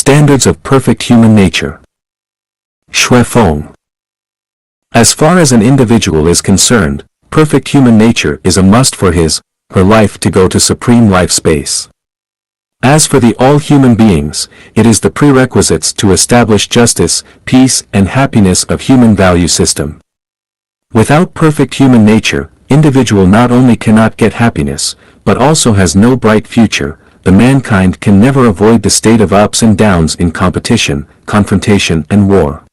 Standards of perfect human nature. Shui Feng. As far as an individual is concerned, perfect human nature is a must for her life to go to supreme life space. As for the all human beings, it is the prerequisites to establish justice, peace, and happiness of human value system. Without perfect human nature, individual not only cannot get happiness, but also has no bright future. The mankind can never avoid the state of ups and downs in competition, confrontation, and war.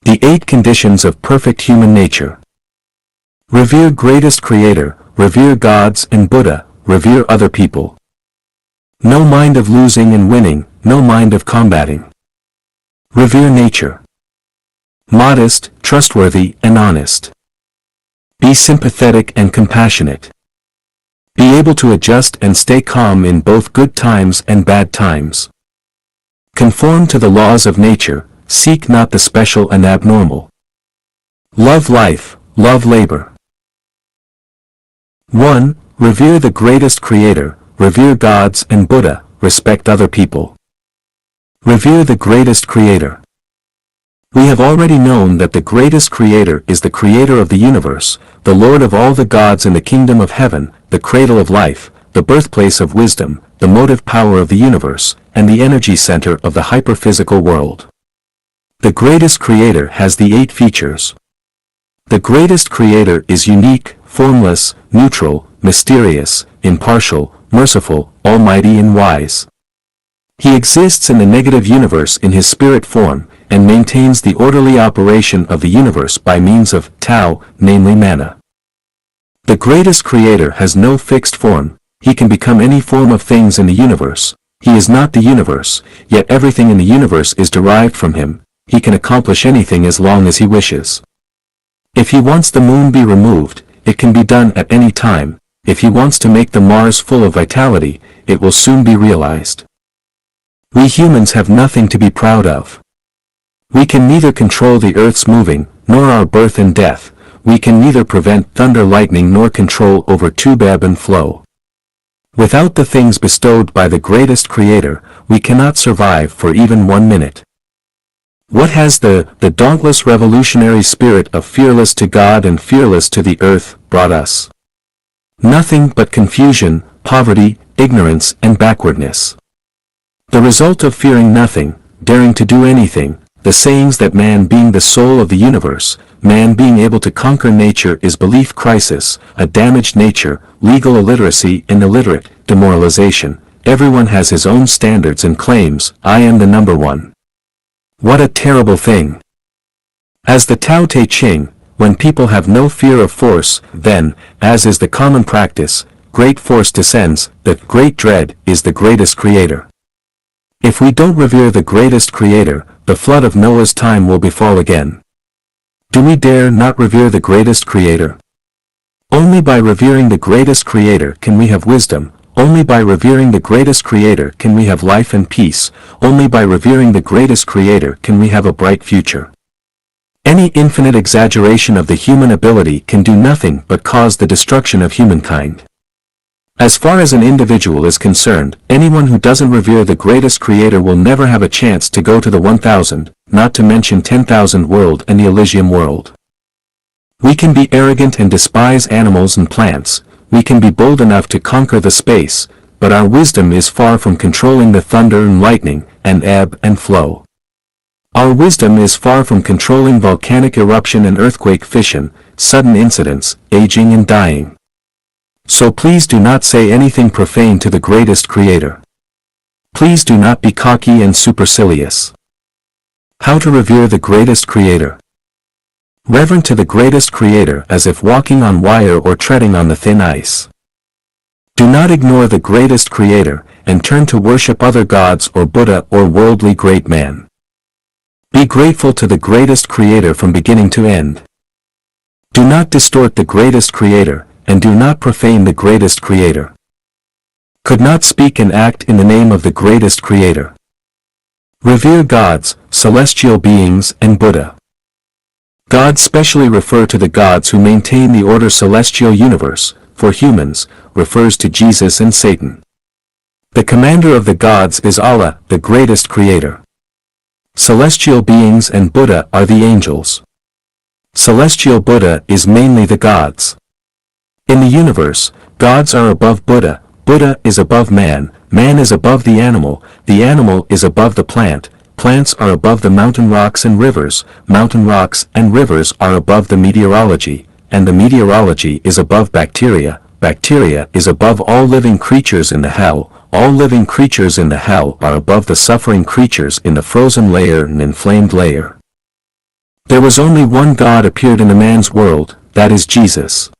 The 8 conditions of perfect human nature. Revere greatest creator, revere gods and Buddha, revere other people. No mind of losing and winning, no mind of combating. Revere nature. Modest, trustworthy, and honest. Be sympathetic and compassionate. Be able to adjust and stay calm in both good times and bad times. Conform to the laws of nature, seek not the special and abnormal. Love life, love labor. 1. Revere the greatest creator, revere gods and Buddha, respect other people. Revere the greatest creator. We have already known that the greatest creator is the creator of the universe, the Lord of all the gods in the kingdom of heaven, the cradle of life, the birthplace of wisdom, the motive power of the universe, and the energy center of the hyperphysical world. The greatest creator has the 8 features. The greatest creator is unique, formless, neutral, mysterious, impartial, merciful, almighty and wise. He exists in the negative universe in his spirit form, and maintains the orderly operation of the universe by means of Tao, namely mana. The greatest creator has no fixed form, he can become any form of things in the universe. He is not the universe, yet everything in the universe is derived from him. He can accomplish anything as long as he wishes. If he wants the moon be removed, it can be done at any time. If he wants to make the Mars full of vitality, it will soon be realized. We humans have nothing to be proud of. We can neither control the earth's moving, nor our birth and death. We can neither prevent thunder lightning nor control over tube ebb and flow. Without the things bestowed by the greatest creator, we cannot survive for even 1 minute. What has the dauntless revolutionary spirit of fearless to God and fearless to the earth brought us? Nothing but confusion, poverty, ignorance, and backwardness. The result of fearing nothing, daring to do anything, the sayings that man being the soul of the universe, man being able to conquer nature is belief crisis, a damaged nature, legal illiteracy and illiterate, demoralization. Everyone has his own standards and claims, I am the number one. What a terrible thing. As the Tao Te Ching, when people have no fear of force, then, as is the common practice, great force descends, the great dread is the greatest creator. If we don't revere the greatest creator, the flood of Noah's time will befall again. Do we dare not revere the greatest creator? Only by revering the greatest creator can we have wisdom, only by revering the greatest creator can we have life and peace, only by revering the greatest creator can we have a bright future. Any infinite exaggeration of the human ability can do nothing but cause the destruction of humankind. As far as an individual is concerned, anyone who doesn't revere the greatest creator will never have a chance to go to the 1000, not to mention 10,000 world and the Elysium world. We can be arrogant and despise animals and plants, we can be bold enough to conquer the space, but our wisdom is far from controlling the thunder and lightning, and ebb and flow. Our wisdom is far from controlling volcanic eruption and earthquake fission, sudden incidents, aging and dying. So please do not say anything profane to the greatest creator. Please do not be cocky and supercilious. How to revere the greatest creator. Reverent to the greatest creator as if walking on wire or treading on the thin ice. Do not ignore the greatest creator, and turn to worship other gods or Buddha or worldly great man. Be grateful to the greatest creator from beginning to end. Do not distort the greatest creator, and do not profane the greatest creator. Could not speak and act in the name of the greatest creator. Revere gods, celestial beings and Buddha. Gods specially refer to the gods who maintain the order celestial universe, for humans, refers to Jesus and Satan. The commander of the gods is Allah, the greatest creator. Celestial beings and Buddha are the angels. Celestial Buddha is mainly the gods. In the universe, gods are above Buddha, Buddha is above man, man is above the animal is above the plant, plants are above the mountain rocks and rivers are above the meteorology, and the meteorology is above bacteria is above all living creatures in the hell, all living creatures in the hell are above the suffering creatures in the frozen layer and inflamed layer. There was only one God appeared in the man's world, that is Jesus.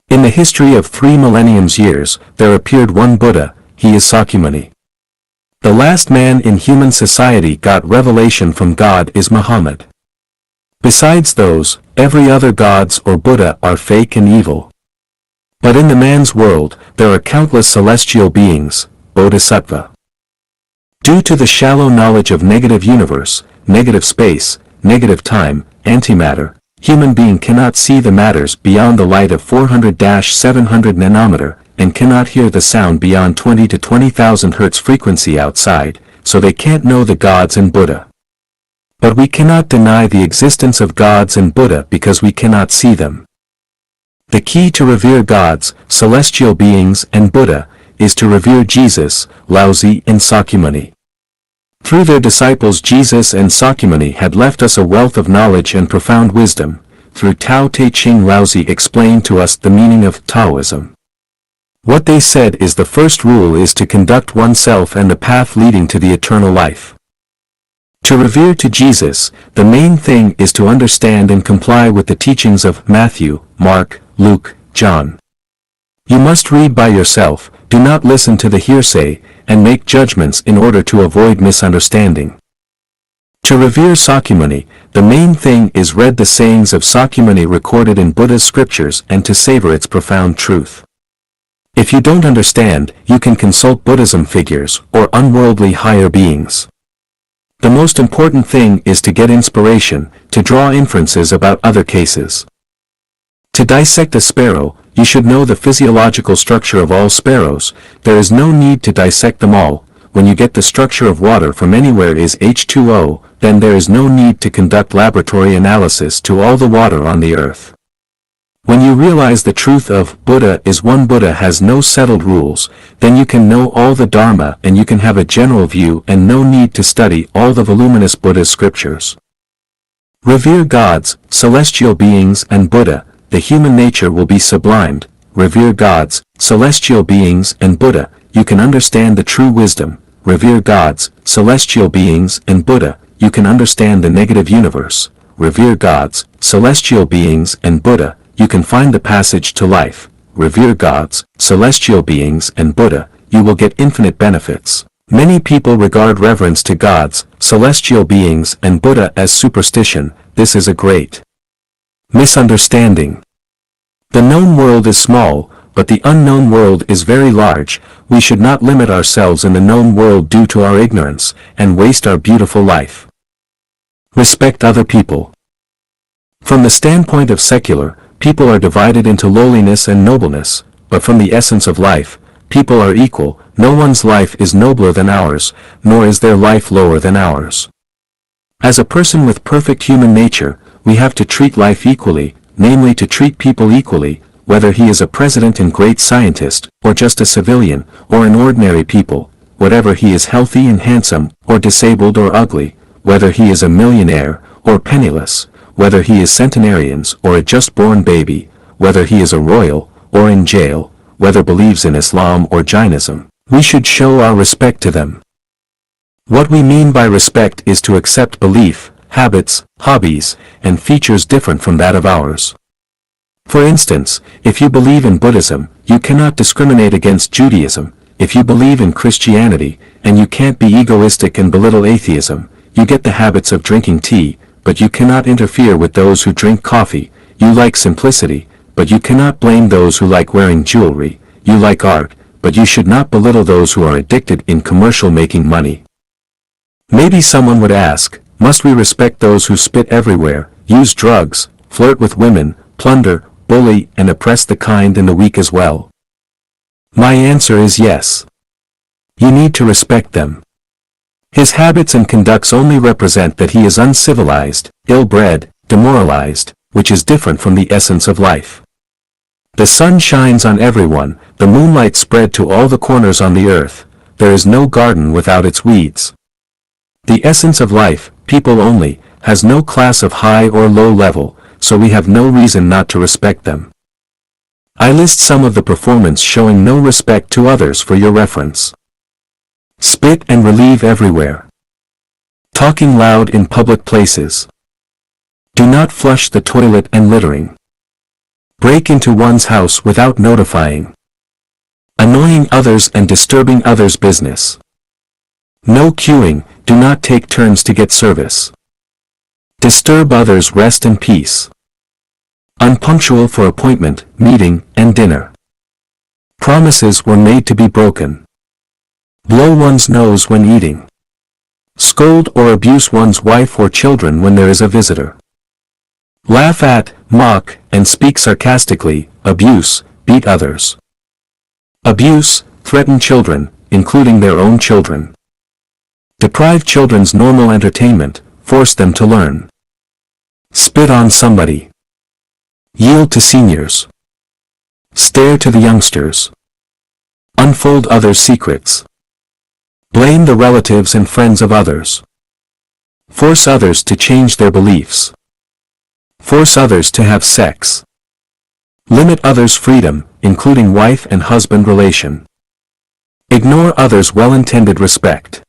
In the history of 3 millenniums years, there appeared one Buddha, he is Sakyamuni. The last man in human society got revelation from God is Muhammad. Besides those, every other gods or Buddha are fake and evil. But in the man's world, there are countless celestial beings, Bodhisattva. Due to the shallow knowledge of negative universe, negative space, negative time, antimatter, human being cannot see the matters beyond the light of 400-700 nanometer, and cannot hear the sound beyond 20 to 20,000 Hz frequency outside, so they can't know the gods and Buddha. But we cannot deny the existence of gods and Buddha because we cannot see them. The key to revere gods, celestial beings and Buddha, is to revere Jesus, Laozi and Sakyamuni. Through their disciples Jesus and Sakyamuni had left us a wealth of knowledge and profound wisdom. Through Tao Te Ching Laozi explained to us the meaning of Taoism. What they said is the first rule is to conduct oneself and the path leading to the eternal life. To revere to Jesus, the main thing is to understand and comply with the teachings of Matthew, Mark, Luke, John. You must read by yourself, do not listen to the hearsay, and make judgments in order to avoid misunderstanding. To revere Sakyamuni, the main thing is read the sayings of Sakyamuni recorded in Buddha's scriptures and to savor its profound truth. If you don't understand, you can consult Buddhism figures or unworldly higher beings. The most important thing is to get inspiration, to draw inferences about other cases. To dissect a sparrow, you should know the physiological structure of all sparrows. There is no need to dissect them all. When you get the structure of water from anywhere is H2O, then there is no need to conduct laboratory analysis to all the water on the earth. When you realize the truth of Buddha is one Buddha has no settled rules, then you can know all the Dharma and you can have a general view and no need to study all the voluminous Buddha's scriptures. Revere gods, celestial beings and Buddha, the human nature will be sublimed. Revere gods, celestial beings and Buddha, you can understand the true wisdom. Revere gods, celestial beings and Buddha, you can understand the negative universe. Revere gods, celestial beings and Buddha, you can find the passage to life. Revere gods, celestial beings and Buddha, you will get infinite benefits. Many people regard reverence to gods, celestial beings and Buddha as superstition. This is a great misunderstanding. The known world is small, but the unknown world is very large. We should not limit ourselves in the known world due to our ignorance, and waste our beautiful life. Respect other people. From the standpoint of secular, people are divided into lowliness and nobleness, but from the essence of life, people are equal. No one's life is nobler than ours, nor is their life lower than ours. As a person with perfect human nature, we have to treat life equally, namely to treat people equally, whether he is a president and great scientist, or just a civilian, or an ordinary people, whatever he is healthy and handsome, or disabled or ugly, whether he is a millionaire, or penniless, whether he is centenarians or a just-born baby, whether he is a royal, or in jail, whether believes in Islam or Jainism, we should show our respect to them. What we mean by respect is to accept belief, habits, hobbies, and features different from that of ours. For instance, if you believe in Buddhism, you cannot discriminate against Judaism. If you believe in Christianity, and you can't be egoistic and belittle atheism, you get the habits of drinking tea, but you cannot interfere with those who drink coffee. You like simplicity, but you cannot blame those who like wearing jewelry. You like art, but you should not belittle those who are addicted in commercial making money. Maybe someone would ask, must we respect those who spit everywhere, use drugs, flirt with women, plunder, bully and oppress the kind and the weak as well? My answer is yes. You need to respect them. His habits and conducts only represent that he is uncivilized, ill-bred, demoralized, which is different from the essence of life. The sun shines on everyone, the moonlight spread to all the corners on the earth, there is no garden without its weeds. The essence of life, people only, has no class of high or low level, so we have no reason not to respect them. I list some of the performance showing no respect to others for your reference. Spit and relieve everywhere. Talking loud in public places. Do not flush the toilet and littering. Break into one's house without notifying. Annoying others and disturbing others' business. No queuing, do not take turns to get service. Disturb others' rest and peace. Unpunctual for appointment, meeting, and dinner. Promises were made to be broken. Blow one's nose when eating. Scold or abuse one's wife or children when there is a visitor. Laugh at, mock, and speak sarcastically, abuse, beat others. Abuse, threaten children, including their own children. Deprive children's normal entertainment, force them to learn. Spit on somebody. Yield to seniors. Stare to the youngsters. Unfold others' secrets. Blame the relatives and friends of others. Force others to change their beliefs. Force others to have sex. Limit others' freedom, including wife and husband relation. Ignore others' well-intended respect.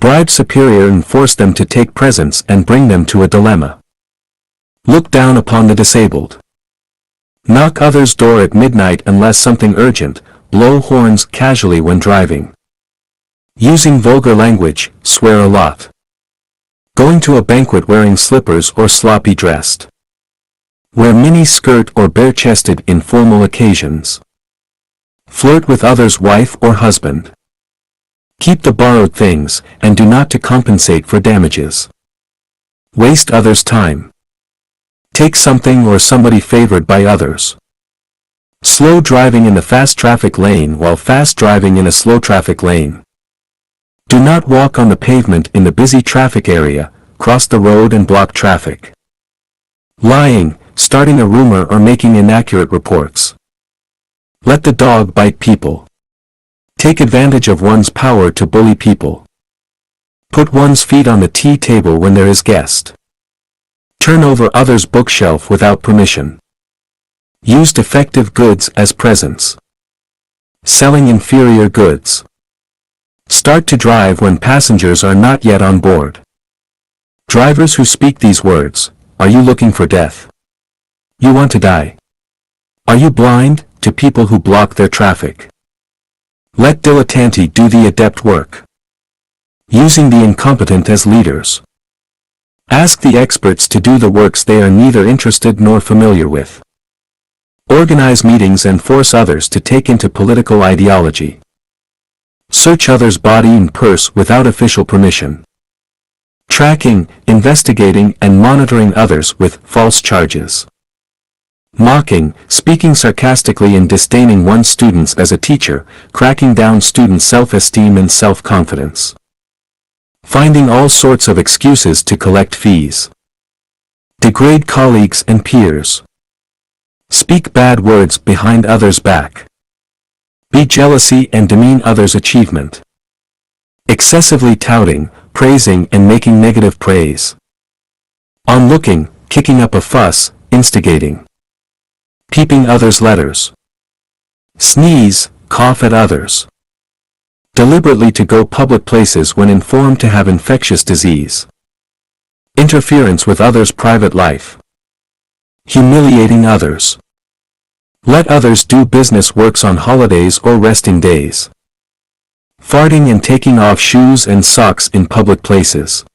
Bribe superior and force them to take presents and bring them to a dilemma. Look down upon the disabled. Knock others' door at midnight unless something urgent, blow horns casually when driving. Using vulgar language, swear a lot. Going to a banquet wearing slippers or sloppy dressed. Wear mini skirt or bare-chested in formal occasions. Flirt with others' wife or husband. Keep the borrowed things, and do not to compensate for damages. Waste others' time. Take something or somebody favored by others. Slow driving in the fast traffic lane while fast driving in a slow traffic lane. Do not walk on the pavement in the busy traffic area, cross the road and block traffic. Lying, starting a rumor or making inaccurate reports. Let the dog bite people. Take advantage of one's power to bully people. Put one's feet on the tea table when there is guest. Turn over others' bookshelf without permission. Use defective goods as presents. Selling inferior goods. Start to drive when passengers are not yet on board. Drivers who speak these words, are you looking for death? You want to die? Are you blind, to people who block their traffic? Let dilettanti do the adept work. Using the incompetent as leaders. Ask the experts to do the works they are neither interested nor familiar with. Organize meetings and force others to take into political ideology. Search others' body and purse without official permission. Tracking, investigating and monitoring others with false charges. Mocking, speaking sarcastically and disdaining one's students as a teacher, cracking down students' self-esteem and self-confidence. Finding all sorts of excuses to collect fees. Degrade colleagues and peers. Speak bad words behind others' back. Be jealousy and demean others' achievement. Excessively touting, praising and making negative praise. Onlooking, kicking up a fuss, instigating. Peeping others' letters. Sneeze, cough at others. Deliberately to go public places when informed to have infectious disease. Interference with others' private life. Humiliating others. Let others do business works on holidays or resting days. Farting and taking off shoes and socks in public places.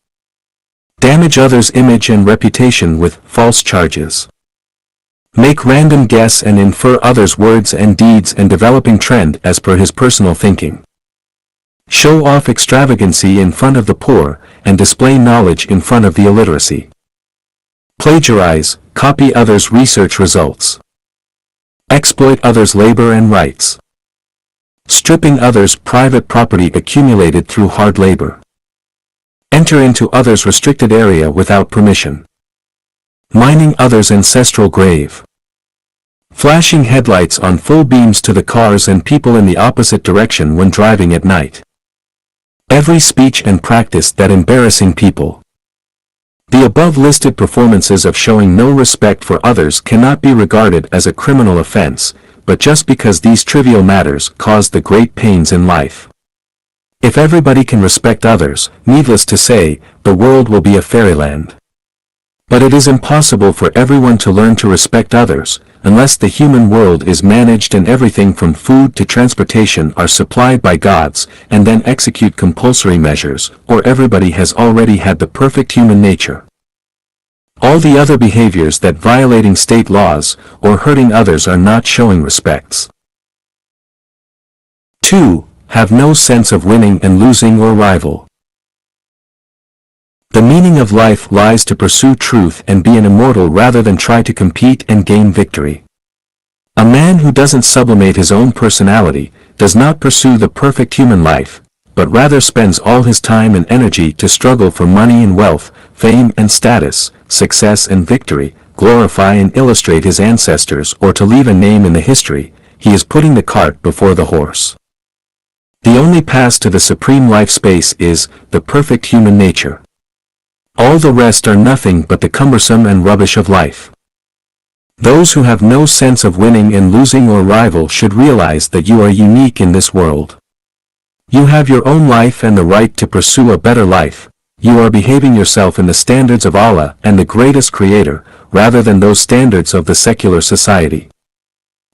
Damage others' image and reputation with false charges. Make random guess and infer others' words and deeds and developing trend as per his personal thinking. Show off extravagancy in front of the poor, and display knowledge in front of the illiteracy. Plagiarize, copy others' research results. Exploit others' labor and rights. stripping others' private property accumulated through hard labor. Enter into others' restricted area without permission. Mining others' ancestral grave. Flashing headlights on full beams to the cars and people in the opposite direction when driving at night. Every speech and practice that embarrassing people. The above-listed performances of showing no respect for others cannot be regarded as a criminal offense, but just because these trivial matters cause the great pains in life. If everybody can respect others, needless to say, the world will be a fairyland. But it is impossible for everyone to learn to respect others, unless the human world is managed and everything from food to transportation are supplied by gods, and then execute compulsory measures, or everybody has already had the perfect human nature. All the other behaviors that violating state laws, or hurting others are not showing respects. 2. Have no sense of winning and losing or rival. The meaning of life lies to pursue truth and be an immortal rather than try to compete and gain victory. A man who doesn't sublimate his own personality does not pursue the perfect human life, but rather spends all his time and energy to struggle for money and wealth, fame and status, success and victory, glorify and illustrate his ancestors or to leave a name in the history. He is putting the cart before the horse. The only path to the supreme life space is the perfect human nature. All the rest are nothing but the cumbersome and rubbish of life. Those who have no sense of winning and losing or rival should realize that you are unique in this world. You have your own life and the right to pursue a better life. You are behaving yourself in the standards of Allah and the greatest Creator, rather than those standards of the secular society.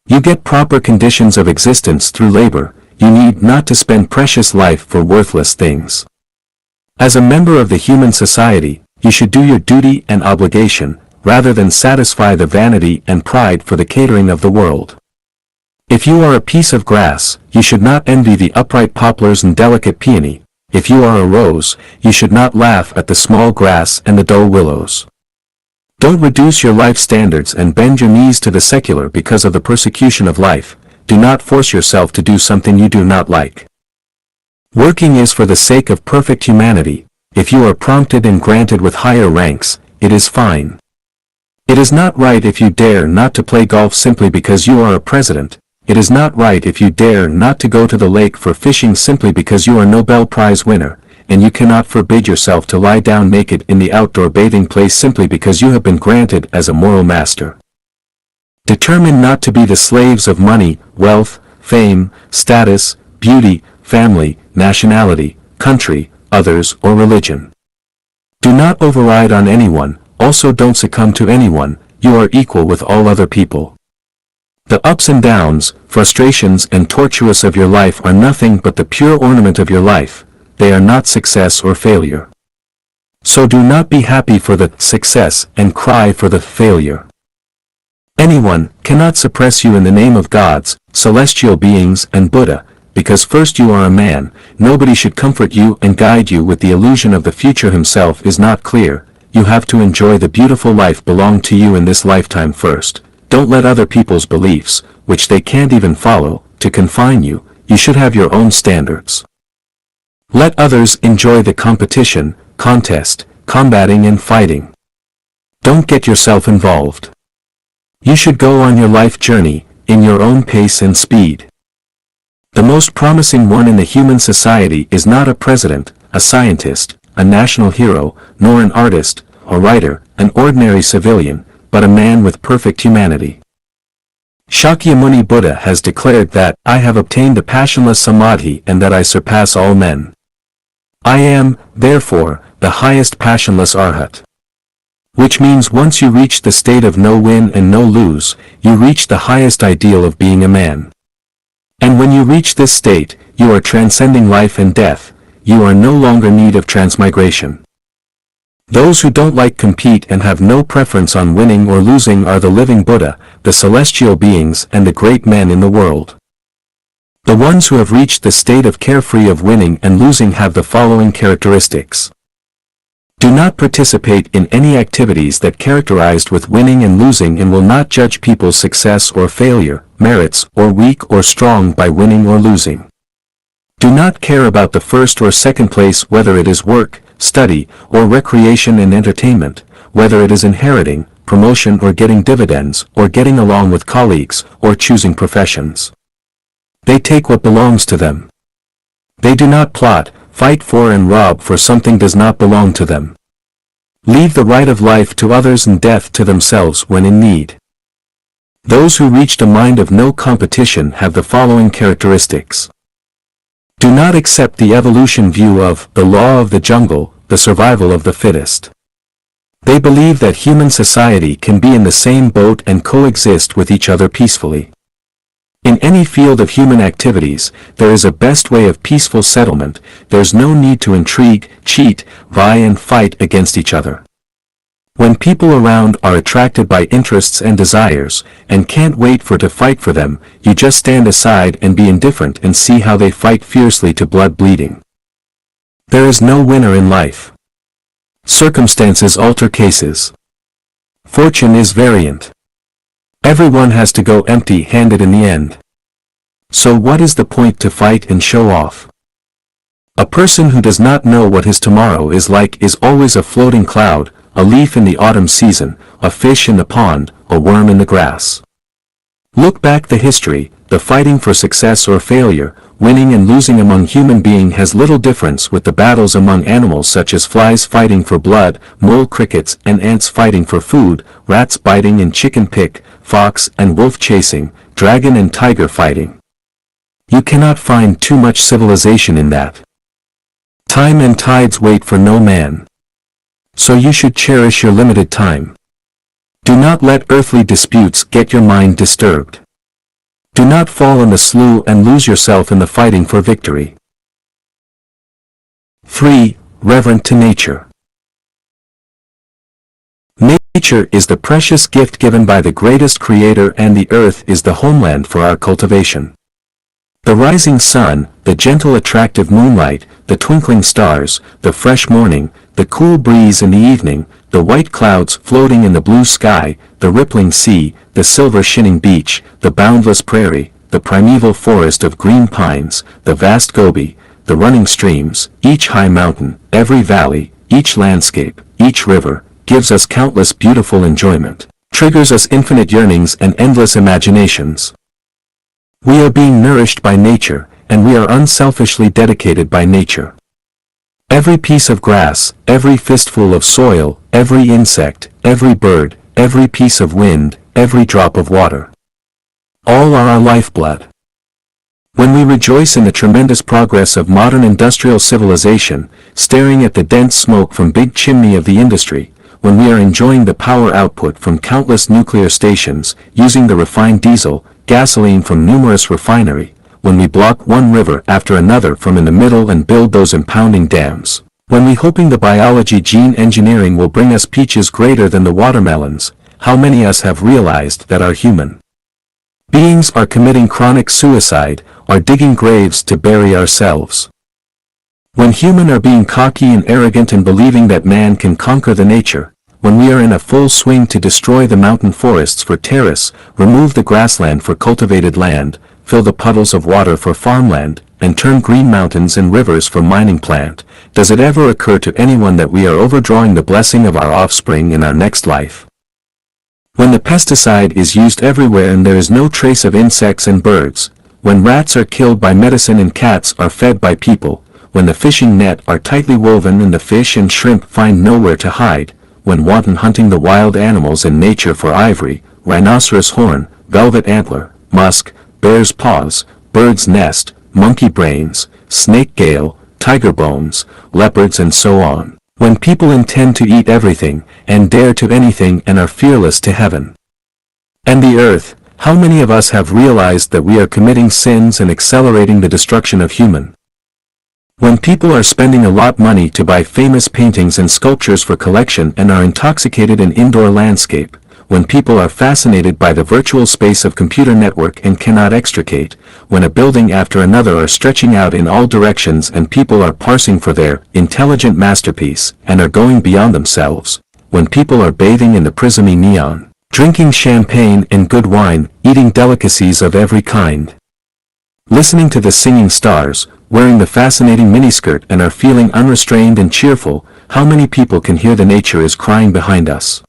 You get proper conditions of existence through labor. You need not to spend precious life for worthless things. As a member of the human society, you should do your duty and obligation, rather than satisfy the vanity and pride for the catering of the world. If you are a piece of grass, you should not envy the upright poplars and delicate peony. If you are a rose, you should not laugh at the small grass and the dull willows. Don't reduce your life standards and bend your knees to the secular because of the persecution of life. Do not force yourself to do something you do not like. Working is for the sake of perfect humanity. If you are prompted and granted with higher ranks, it is fine. It is not right if you dare not to play golf simply because you are a president. It is not right if you dare not to go to the lake for fishing simply because you are Nobel Prize winner, and you cannot forbid yourself to lie down naked in the outdoor bathing place simply because you have been granted as a moral master. Determine not to be the slaves of money, wealth, fame, status, beauty, family, nationality, country, others, or religion. Do not override on anyone, also don't succumb to anyone. You are equal with all other people. The ups and downs, frustrations and tortuous of your life are nothing but the pure ornament of your life. They are not success or failure. So do not be happy for the success and cry for the failure. Anyone cannot suppress you in the name of gods, celestial beings and Buddha, because first you are a man. Nobody should comfort you and guide you with the illusion of the future himself is not clear. You have to enjoy the beautiful life belong to you in this lifetime first. Don't let other people's beliefs, which they can't even follow, to confine you. You should have your own standards. Let others enjoy the competition, contest, combating and fighting. Don't get yourself involved. You should go on your life journey, in your own pace and speed. The most promising one in the human society is not a president, a scientist, a national hero, nor an artist, a writer, an ordinary civilian, but a man with perfect humanity. Shakyamuni Buddha has declared that, I have obtained the passionless samadhi and that I surpass all men. I am, therefore, the highest passionless arhat. Which means once you reach the state of no win and no lose, you reach the highest ideal of being a man. And when you reach this state, you are transcending life and death. You are no longer need of transmigration. Those who don't like compete and have no preference on winning or losing are the living Buddha, the celestial beings and the great men in the world. The ones who have reached the state of carefree of winning and losing have the following characteristics. Do not participate in any activities that characterized with winning and losing, and will not judge people's success or failure, merits or weak or strong by winning or losing. Do not care about the first or second place, whether it is work, study, or recreation and entertainment, whether it is inheriting, promotion, or getting dividends, or getting along with colleagues, or choosing professions. They take what belongs to them. They do not plot, fight for, and rob for something does not belong to them. Leave the right of life to others and death to themselves when in need. Those who reached a mind of no competition have the following characteristics. Do not accept the evolution view of the law of the jungle, the survival of the fittest. They believe that human society can be in the same boat and coexist with each other peacefully. In any field of human activities, there is a best way of peaceful settlement. There's no need to intrigue, cheat, vie and fight against each other. When people around are attracted by interests and desires, and can't wait for to fight for them, you just stand aside and be indifferent and see how they fight fiercely to blood bleeding. There is no winner in life. Circumstances alter cases. Fortune is variant. Everyone has to go empty-handed in the end. So what is the point to fight and show off? A person who does not know what his tomorrow is like is always a floating cloud, a leaf in the autumn season, a fish in the pond, a worm in the grass. Look back the history, the fighting for success or failure, winning and losing among human beings has little difference with the battles among animals, such as flies fighting for blood, mole crickets and ants fighting for food, rats biting and chicken pick, fox and wolf chasing, dragon and tiger fighting. You cannot find too much civilization in that. Time and tides wait for no man. So you should cherish your limited time. Do not let earthly disputes get your mind disturbed. Do not fall in the slough and lose yourself in the fighting for victory. 3. Reverent to nature. Nature is the precious gift given by the greatest creator, and the earth is the homeland for our cultivation. The rising sun, the gentle attractive moonlight, the twinkling stars, the fresh morning, the cool breeze in the evening, the white clouds floating in the blue sky, the rippling sea, the silver shining beach, the boundless prairie, the primeval forest of green pines, the vast Gobi, the running streams, each high mountain, every valley, each landscape, each river, gives us countless beautiful enjoyment, triggers us infinite yearnings and endless imaginations. We are being nourished by nature, and we are unselfishly dedicated by nature. Every piece of grass, every fistful of soil, every insect, every bird, every piece of wind, every drop of water. All are our lifeblood. When we rejoice in the tremendous progress of modern industrial civilization, staring at the dense smoke from big chimney of the industry, when we are enjoying the power output from countless nuclear stations, using the refined diesel, gasoline from numerous refinery, when we block one river after another from in the middle and build those impounding dams, when we hoping the biology gene engineering will bring us peaches greater than the watermelons, how many us have realized that our human beings are committing chronic suicide, are digging graves to bury ourselves? When human are being cocky and arrogant and believing that man can conquer the nature, when we are in a full swing to destroy the mountain forests for terrace, remove the grassland for cultivated land, fill the puddles of water for farmland, and turn green mountains and rivers for mining plant, does it ever occur to anyone that we are overdrawing the blessing of our offspring in our next life? When the pesticide is used everywhere and there is no trace of insects and birds, when rats are killed by medicine and cats are fed by people, when the fishing net are tightly woven and the fish and shrimp find nowhere to hide, when wanton hunting the wild animals in nature for ivory, rhinoceros horn, velvet antler, musk, bear's paws, bird's nest, monkey brains, snake gale, tiger bones, leopards and so on, when people intend to eat everything, and dare to anything and are fearless to heaven and the earth, how many of us have realized that we are committing sins and accelerating the destruction of human? When people are spending a lot money to buy famous paintings and sculptures for collection and are intoxicated in indoor landscape, when people are fascinated by the virtual space of computer network and cannot extricate, when a building after another are stretching out in all directions and people are parsing for their intelligent masterpiece and are going beyond themselves, when people are bathing in the prismy neon, drinking champagne and good wine, eating delicacies of every kind, listening to the singing stars, wearing the fascinating miniskirt and are feeling unrestrained and cheerful, how many people can hear the nature is crying behind us?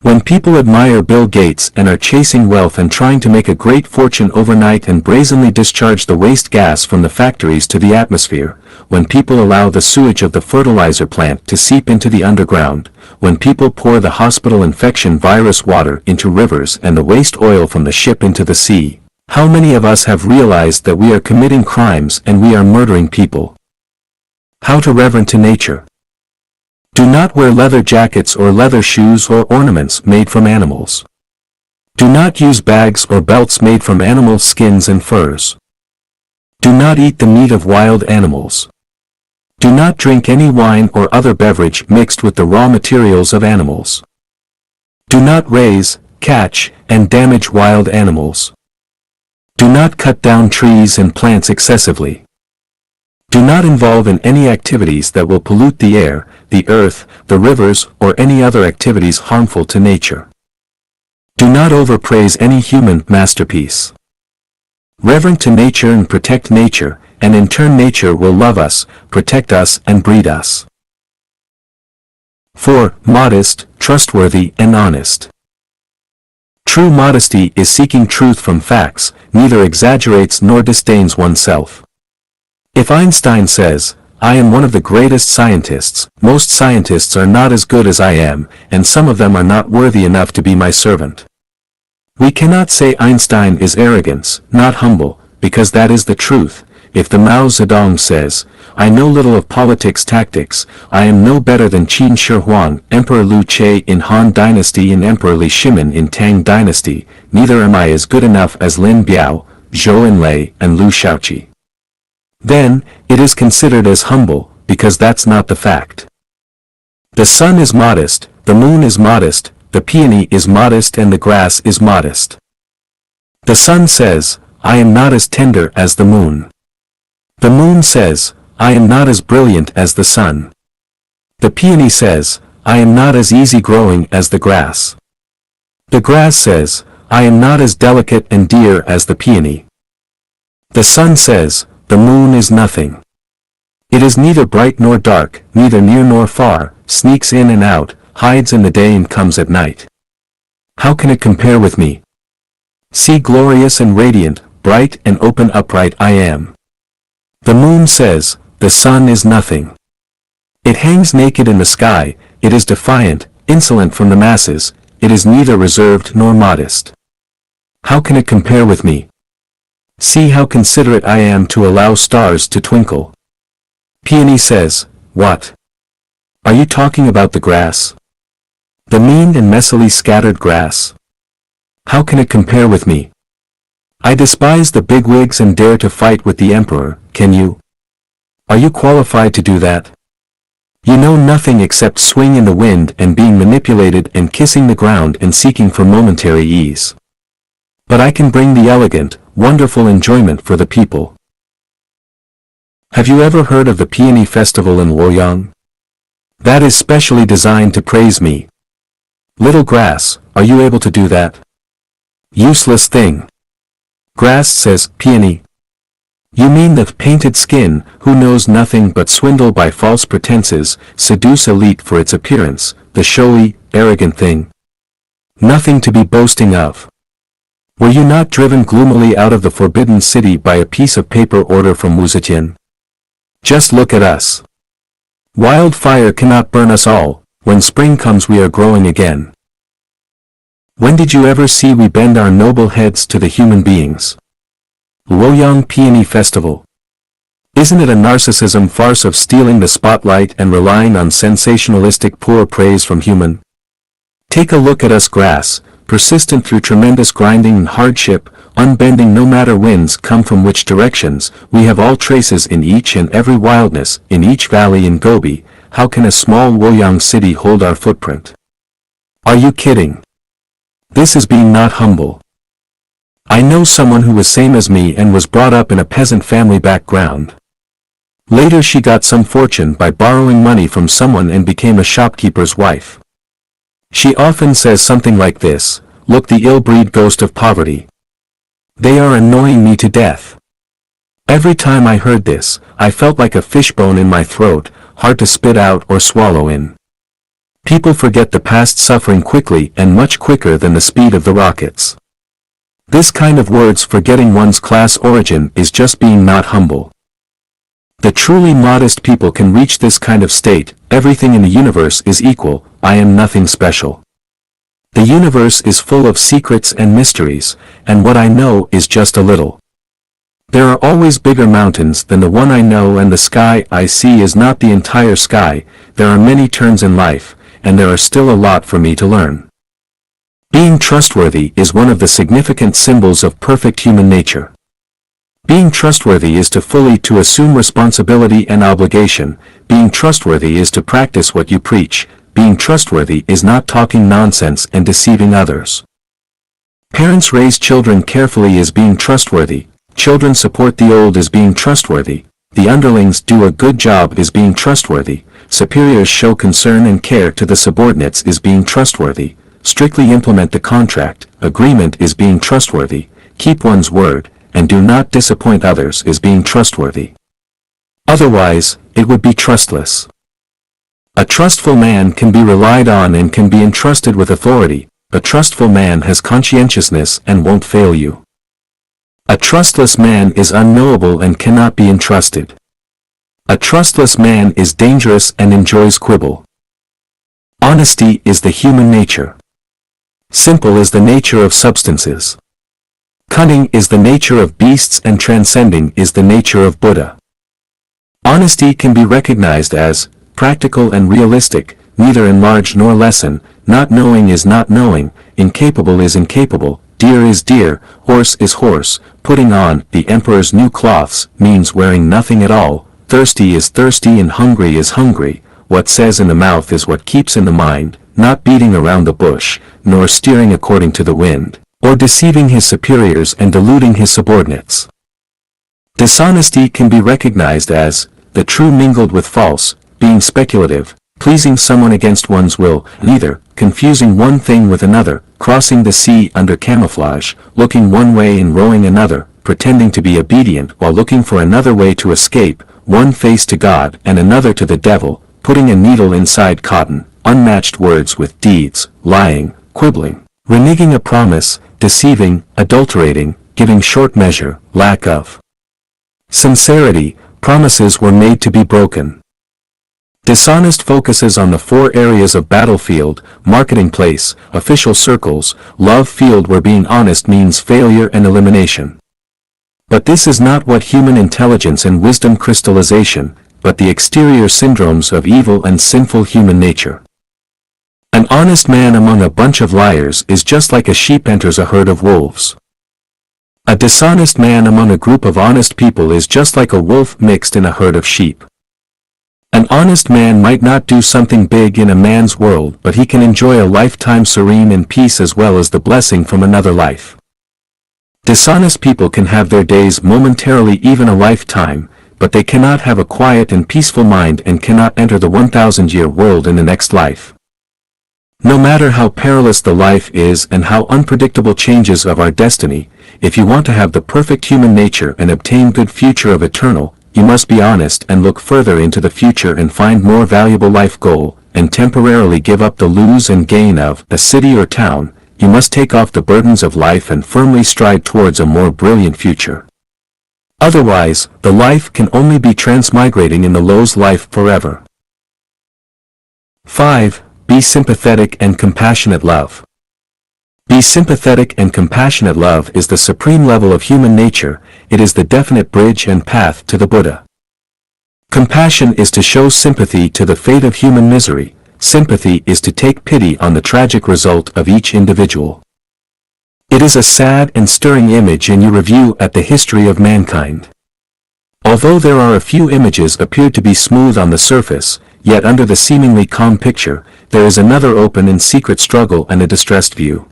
When people admire Bill Gates and are chasing wealth and trying to make a great fortune overnight and brazenly discharge the waste gas from the factories to the atmosphere, when people allow the sewage of the fertilizer plant to seep into the underground, when people pour the hospital infection virus water into rivers and the waste oil from the ship into the sea, how many of us have realized that we are committing crimes and we are murdering people? How to reverent to nature. Do not wear leather jackets or leather shoes or ornaments made from animals. Do not use bags or belts made from animal skins and furs. Do not eat the meat of wild animals. Do not drink any wine or other beverage mixed with the raw materials of animals. Do not raise, catch, and damage wild animals. Do not cut down trees and plants excessively. Do not involve in any activities that will pollute the air, the earth, the rivers, or any other activities harmful to nature. Do not overpraise any human masterpiece. Reverent to nature and protect nature, and in turn nature will love us, protect us and breed us. 4. Modest, trustworthy and honest. True modesty is seeking truth from facts, neither exaggerates nor disdains oneself. If Einstein says, "I am one of the greatest scientists," most scientists are not as good as I am, and some of them are not worthy enough to be my servant. We cannot say Einstein is arrogance, not humble, because that is the truth. If the Mao Zedong says, "I know little of politics tactics, I am no better than Qin Shi Huang, Emperor Liu Che in Han Dynasty and Emperor Li Shimin in Tang Dynasty, neither am I as good enough as Lin Biao, Zhou Enlai and Liu Shaoqi," then, it is considered as humble, because that's not the fact. The sun is modest, the moon is modest, the peony is modest and the grass is modest. The sun says, "I am not as tender as the moon." The moon says, "I am not as brilliant as the sun." The peony says, "I am not as easy-growing as the grass." The grass says, "I am not as delicate and dear as the peony." The sun says, "The moon is nothing. It is neither bright nor dark, neither near nor far, sneaks in and out, hides in the day and comes at night. How can it compare with me? See, glorious and radiant, bright and open upright I am." The moon says, "The sun is nothing. It hangs naked in the sky, it is defiant, insolent from the masses, it is neither reserved nor modest. How can it compare with me? See how considerate I am to allow stars to twinkle." Peony says, "What? Are you talking about the grass? The mean and messily scattered grass? How can it compare with me? I despise the bigwigs and dare to fight with the emperor, can you? Are you qualified to do that? You know nothing except swing in the wind and being manipulated and kissing the ground and seeking for momentary ease. But I can bring the elegant, wonderful enjoyment for the people." Have you ever heard of the Peony Festival in Luoyang? That is specially designed to praise me. Little grass, are you able to do that? Useless thing. Grass says, "Peony. You mean the painted skin, who knows nothing but swindle by false pretenses, seduce elite for its appearance, the showy, arrogant thing? Nothing to be boasting of. Were you not driven gloomily out of the forbidden city by a piece of paper order from Wu Zetian? Just look at us. Wildfire cannot burn us all, when spring comes we are growing again. When did you ever see we bend our noble heads to the human beings? Luoyang Peony Festival. Isn't it a narcissism farce of stealing the spotlight and relying on sensationalistic poor praise from human? Take a look at us grass, persistent through tremendous grinding and hardship, unbending no matter winds come from which directions, we have all traces in each and every wildness, in each valley in Gobi. How can a small Luoyang city hold our footprint? Are you kidding? This is being not humble. I know someone who was same as me and was brought up in a peasant family background. Later she got some fortune by borrowing money from someone and became a shopkeeper's wife. She often says something like this, "Look, the ill-breed ghost of poverty. They are annoying me to death." Every time I heard this, I felt like a fishbone in my throat, hard to spit out or swallow in. People forget the past suffering quickly and much quicker than the speed of the rockets. This kind of words forgetting one's class origin is just being not humble. The truly modest people can reach this kind of state, everything in the universe is equal, I am nothing special. The universe is full of secrets and mysteries, and what I know is just a little. There are always bigger mountains than the one I know, and the sky I see is not the entire sky. There are many turns in life, and there are still a lot for me to learn. Being trustworthy is one of the significant symbols of perfect human nature. Being trustworthy is to assume responsibility and obligation. Being trustworthy is to practice what you preach. Being trustworthy is not talking nonsense and deceiving others. Parents raise children carefully as being trustworthy. Children support the old as being trustworthy. The underlings do a good job as being trustworthy. Superiors show concern and care to the subordinates is being trustworthy. Strictly implement the contract, agreement is being trustworthy. Keep one's word, and do not disappoint others is being trustworthy. Otherwise, it would be trustless. A trustful man can be relied on and can be entrusted with authority. A trustful man has conscientiousness and won't fail you. A trustless man is unknowable and cannot be entrusted. A trustless man is dangerous and enjoys quibble. Honesty is the human nature. Simple is the nature of substances. Cunning is the nature of beasts, and transcending is the nature of Buddha. Honesty can be recognized as practical and realistic, neither enlarge nor lessen. Not knowing is not knowing, incapable is incapable, dear is dear, horse is horse. Putting on the emperor's new cloths means wearing nothing at all. Thirsty is thirsty and hungry is hungry. What says in the mouth is what keeps in the mind, not beating around the bush, nor steering according to the wind, or deceiving his superiors and deluding his subordinates. Dishonesty can be recognized as the true mingled with false, being speculative, pleasing someone against one's will, neither, confusing one thing with another, crossing the sea under camouflage, looking one way and rowing another, pretending to be obedient while looking for another way to escape, one face to God and another to the devil, putting a needle inside cotton, unmatched words with deeds, lying, quibbling, reneging a promise, deceiving, adulterating, giving short measure, lack of sincerity. Promises were made to be broken. Dishonest focuses on the 4 areas of battlefield, marketing place, official circles, love field, where being honest means failure and elimination. But this is not what human intelligence and wisdom crystallization, but the exterior syndromes of evil and sinful human nature. An honest man among a bunch of liars is just like a sheep enters a herd of wolves. A dishonest man among a group of honest people is just like a wolf mixed in a herd of sheep. An honest man might not do something big in a man's world, but he can enjoy a lifetime serene in peace as well as the blessing from another life. Dishonest people can have their days momentarily, even a lifetime, but they cannot have a quiet and peaceful mind and cannot enter the 1,000-year world in the next life. No matter how perilous the life is and how unpredictable changes of our destiny, if you want to have the perfect human nature and obtain good future of eternal, you must be honest and look further into the future and find more valuable life goal, and temporarily give up the lose and gain of a city or town. You must take off the burdens of life and firmly stride towards a more brilliant future. Otherwise, the life can only be transmigrating in the low's life forever. 5. Be sympathetic and compassionate love. Be sympathetic and compassionate love is the supreme level of human nature. It is the definite bridge and path to the Buddha. Compassion is to show sympathy to the fate of human misery. Sympathy is to take pity on the tragic result of each individual. It is a sad and stirring image in your review at the history of mankind. Although there are a few images appear to be smooth on the surface, yet under the seemingly calm picture, there is another open and secret struggle and a distressed view.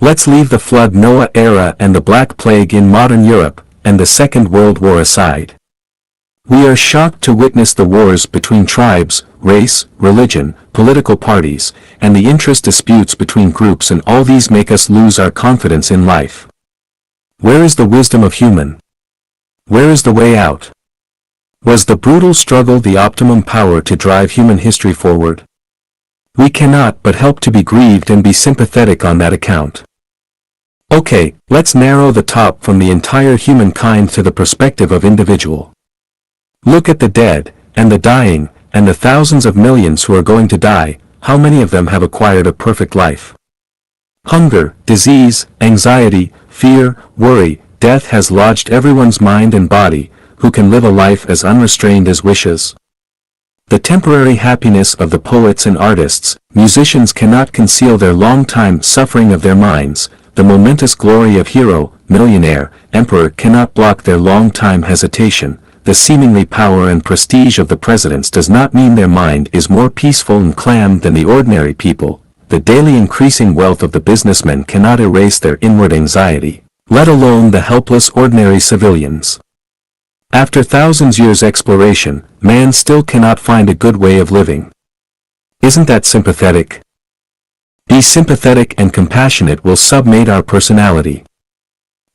Let's leave the flood Noah era and the Black Plague in modern Europe, and the Second World War aside. We are shocked to witness the wars between tribes, race, religion, political parties, and the interest disputes between groups, and all these make us lose our confidence in life. Where is the wisdom of human? Where is the way out? Was the brutal struggle the optimum power to drive human history forward? We cannot but help to be grieved and be sympathetic on that account. Okay, let's narrow the top from the entire humankind to the perspective of individual. Look at the dead, and the dying, and the thousands of millions who are going to die. How many of them have acquired a perfect life? Hunger, disease, anxiety, fear, worry, death has lodged everyone's mind and body. Who can live a life as unrestrained as wishes? The temporary happiness of the poets and artists, musicians cannot conceal their long-time suffering of their minds. The momentous glory of hero, millionaire, emperor cannot block their long-time hesitation. The seemingly power and prestige of the presidents does not mean their mind is more peaceful and calm than the ordinary people. The daily increasing wealth of the businessmen cannot erase their inward anxiety, let alone the helpless ordinary civilians. After thousands years exploration, man still cannot find a good way of living. Isn't that sympathetic? Be sympathetic and compassionate will submate our personality.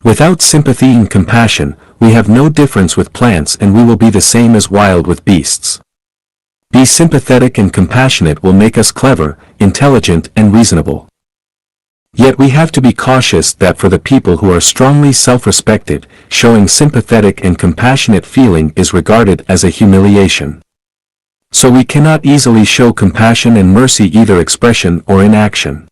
Without sympathy and compassion, we have no difference with plants, and we will be the same as wild with beasts. Be sympathetic and compassionate will make us clever, intelligent and reasonable. Yet we have to be cautious that for the people who are strongly self-respected, showing sympathetic and compassionate feeling is regarded as a humiliation. So we cannot easily show compassion and mercy either expression or in action.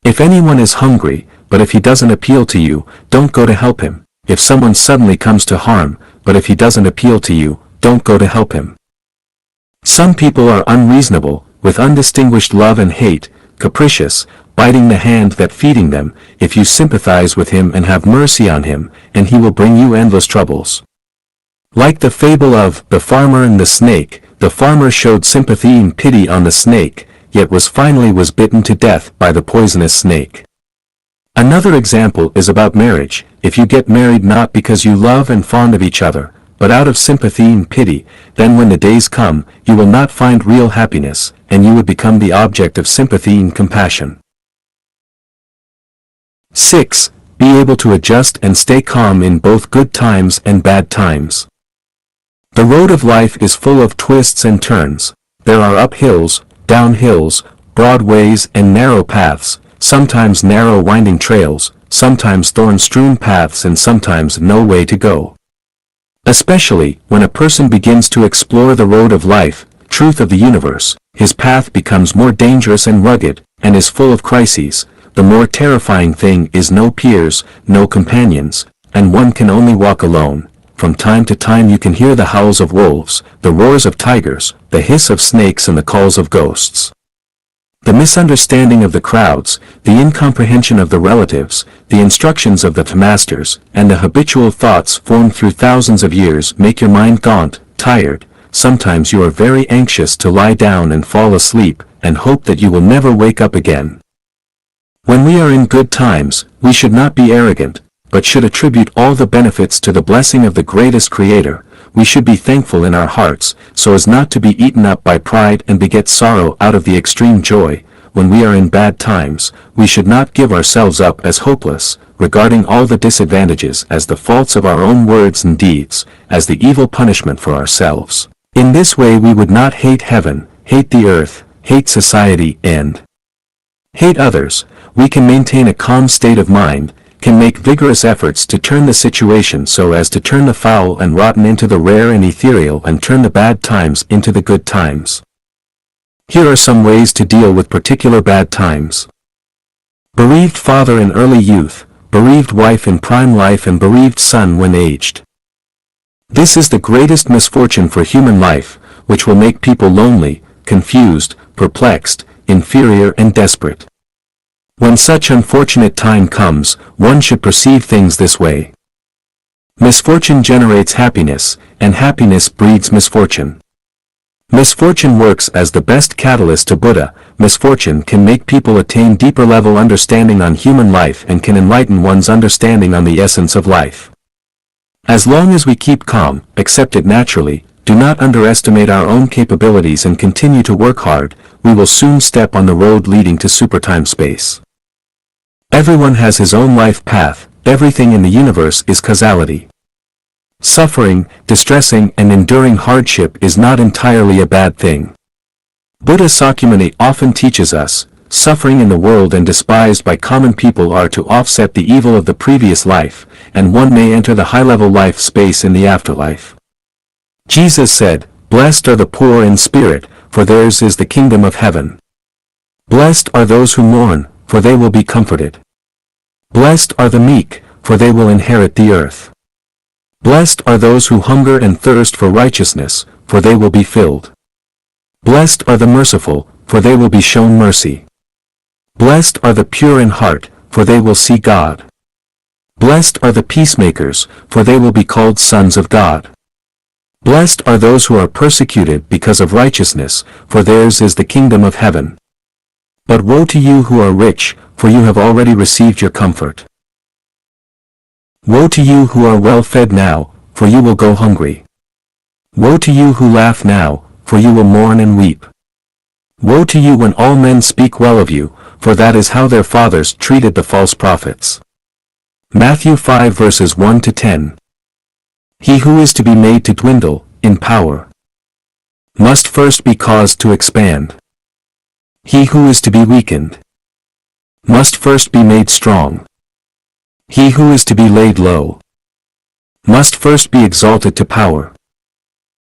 If anyone is hungry, but if he doesn't appeal to you, don't go to help him. If someone suddenly comes to harm, but if he doesn't appeal to you, don't go to help him. Some people are unreasonable, with undistinguished love and hate, capricious, biting the hand that feeding them. If you sympathize with him and have mercy on him, and he will bring you endless troubles. Like the fable of the farmer and the snake, the farmer showed sympathy and pity on the snake, yet was bitten to death by the poisonous snake. Another example is about marriage. If you get married not because you love and fond of each other, but out of sympathy and pity, then when the days come, you will not find real happiness, and you would become the object of sympathy and compassion. 6. Be able to adjust and stay calm in both good times and bad times. The road of life is full of twists and turns. There are up hills, down hills, broad ways and narrow paths, sometimes narrow winding trails, sometimes thorn-strewn paths, and sometimes no way to go. Especially when a person begins to explore the road of life, truth of the universe, his path becomes more dangerous and rugged, and is full of crises. The more terrifying thing is no peers, no companions, and one can only walk alone. From time to time you can hear the howls of wolves, the roars of tigers, the hiss of snakes and the calls of ghosts. The misunderstanding of the crowds, the incomprehension of the relatives, the instructions of the masters, and the habitual thoughts formed through thousands of years make your mind gaunt, tired. Sometimes you are very anxious to lie down and fall asleep, and hope that you will never wake up again. When we are in good times, we should not be arrogant, but should attribute all the benefits to the blessing of the greatest Creator. We should be thankful in our hearts, so as not to be eaten up by pride and beget sorrow out of the extreme joy. When we are in bad times, we should not give ourselves up as hopeless, regarding all the disadvantages as the faults of our own words and deeds, as the evil punishment for ourselves. In this way we would not hate heaven, hate the earth, hate society, and hate others. We can maintain a calm state of mind, can make vigorous efforts to turn the situation so as to turn the foul and rotten into the rare and ethereal, and turn the bad times into the good times. Here are some ways to deal with particular bad times. Bereaved father in early youth, bereaved wife in prime life, and bereaved son when aged. This is the greatest misfortune for human life, which will make people lonely, confused, perplexed, inferior and desperate. When such unfortunate time comes, one should perceive things this way. Misfortune generates happiness, and happiness breeds misfortune. Misfortune works as the best catalyst to Buddha. Misfortune can make people attain deeper level understanding on human life and can enlighten one's understanding on the essence of life. As long as we keep calm, accept it naturally, do not underestimate our own capabilities and continue to work hard, we will soon step on the road leading to supertime space. Everyone has his own life path, everything in the universe is causality. Suffering, distressing and enduring hardship is not entirely a bad thing. Buddha Sakyamuni often teaches us, suffering in the world and despised by common people are to offset the evil of the previous life, and one may enter the high-level life space in the afterlife. Jesus said, "Blessed are the poor in spirit, for theirs is the kingdom of heaven. Blessed are those who mourn, for they will be comforted. Blessed are the meek, for they will inherit the earth. Blessed are those who hunger and thirst for righteousness, for they will be filled. Blessed are the merciful, for they will be shown mercy. Blessed are the pure in heart, for they will see God. Blessed are the peacemakers, for they will be called sons of God. Blessed are those who are persecuted because of righteousness, for theirs is the kingdom of heaven. But woe to you who are rich, for you have already received your comfort. Woe to you who are well fed now, for you will go hungry. Woe to you who laugh now, for you will mourn and weep. Woe to you when all men speak well of you, for that is how their fathers treated the false prophets." Matthew 5 verses 1 to 10. He who is to be made to dwindle, in power, must first be caused to expand. He who is to be weakened, must first be made strong. He who is to be laid low, must first be exalted to power.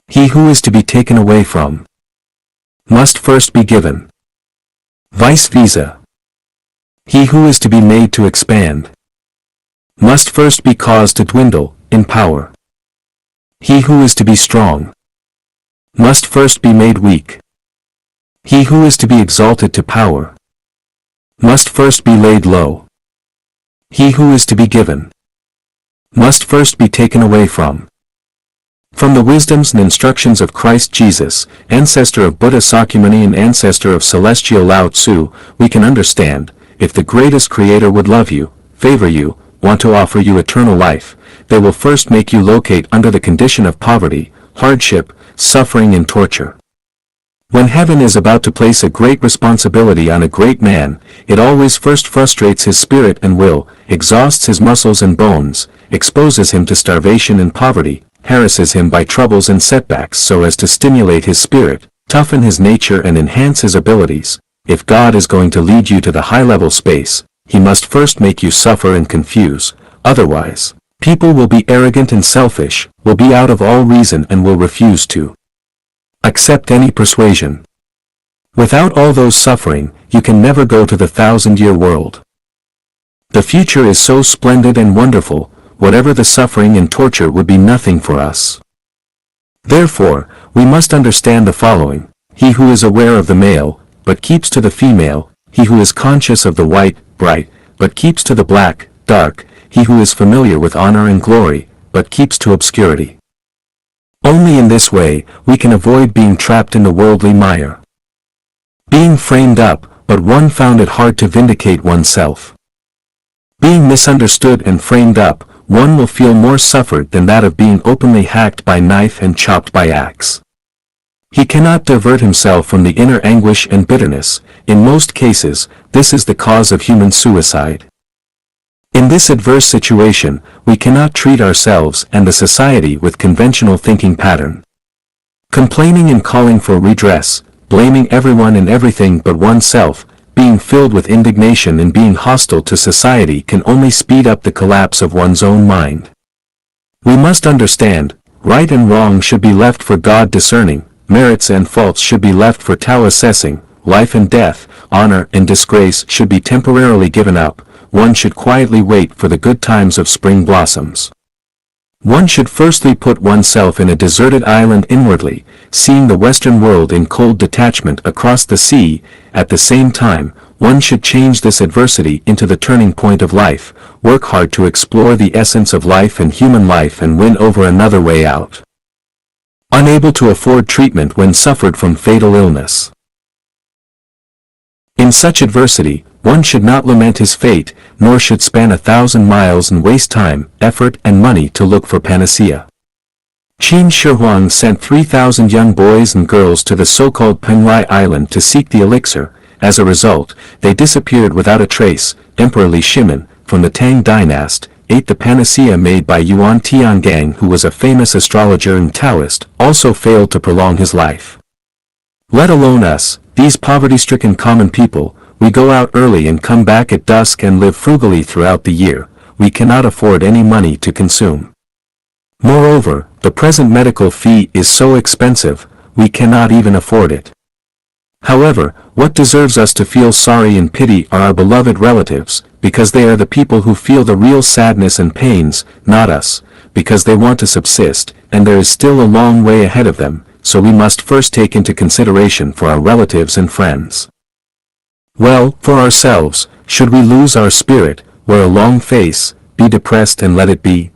He who is to be taken away from, must first be given. Vice versa. He who is to be made to expand, must first be caused to dwindle, in power. He who is to be strong, must first be made weak. He who is to be exalted to power, must first be laid low. He who is to be given, must first be taken away from. From the wisdoms and instructions of Christ Jesus, ancestor of Buddha Sakyamuni and ancestor of celestial Lao Tzu, we can understand, if the greatest creator would love you, favor you, want to offer you eternal life, they will first make you locate under the condition of poverty, hardship, suffering and torture. When heaven is about to place a great responsibility on a great man, it always first frustrates his spirit and will, exhausts his muscles and bones, exposes him to starvation and poverty, harasses him by troubles and setbacks so as to stimulate his spirit, toughen his nature and enhance his abilities. If God is going to lead you to the high-level space, he must first make you suffer and confuse, otherwise, people will be arrogant and selfish, will be out of all reason and will refuse to accept any persuasion. Without all those suffering, you can never go to the 1,000-year world. The future is so splendid and wonderful, whatever the suffering and torture would be nothing for us. Therefore, we must understand the following: he who is aware of the male, but keeps to the female, he who is conscious of the white, bright, but keeps to the black, dark, he who is familiar with honor and glory, but keeps to obscurity. Only in this way, we can avoid being trapped in the worldly mire. Being framed up, but one found it hard to vindicate oneself. Being misunderstood and framed up, one will feel more suffered than that of being openly hacked by knife and chopped by axe. He cannot divert himself from the inner anguish and bitterness. In most cases, this is the cause of human suicide. In this adverse situation, we cannot treat ourselves and the society with conventional thinking pattern. Complaining and calling for redress, blaming everyone and everything but oneself, being filled with indignation and being hostile to society can only speed up the collapse of one's own mind. We must understand, right and wrong should be left for God discerning, merits and faults should be left for Tao assessing, life and death, honor and disgrace should be temporarily given up. One should quietly wait for the good times of spring blossoms. One should firstly put oneself in a deserted island inwardly, seeing the Western world in cold detachment across the sea. At the same time, one should change this adversity into the turning point of life, work hard to explore the essence of life and human life and win over another way out. unable to afford treatment when suffered from fatal illness. In such adversity, one should not lament his fate, nor should span 1,000 miles and waste time, effort and money to look for panacea. Qin Shi Huang sent 3,000 young boys and girls to the so-called Penglai Island to seek the elixir. As a result, they disappeared without a trace. Emperor Li Shimin, from the Tang dynasty, ate the panacea made by Yuan Tiangang, who was a famous astrologer and Taoist, also failed to prolong his life. Let alone us, these poverty-stricken common people, we go out early and come back at dusk and live frugally throughout the year. We cannot afford any money to consume. Moreover, the present medical fee is so expensive, we cannot even afford it. However, what deserves us to feel sorry and pity are our beloved relatives, because they are the people who feel the real sadness and pains, not us, because they want to subsist, and there is still a long way ahead of them, so we must first take into consideration for our relatives and friends. Well, for ourselves, should we lose our spirit, wear a long face, be depressed and let it be?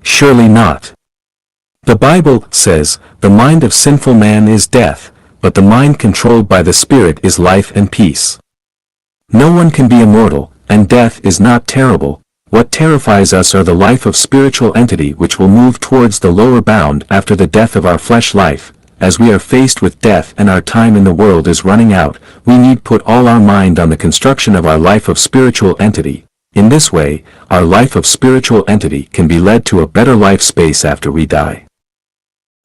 Surely not. The Bible says, "The mind of sinful man is death, but the mind controlled by the Spirit is life and peace." No one can be immortal, and death is not terrible. What terrifies us are the life of spiritual entity which will move towards the lower bound after the death of our flesh life. As we are faced with death and our time in the world is running out, we need put all our mind on the construction of our life of spiritual entity. In this way, our life of spiritual entity can be led to a better life space after we die.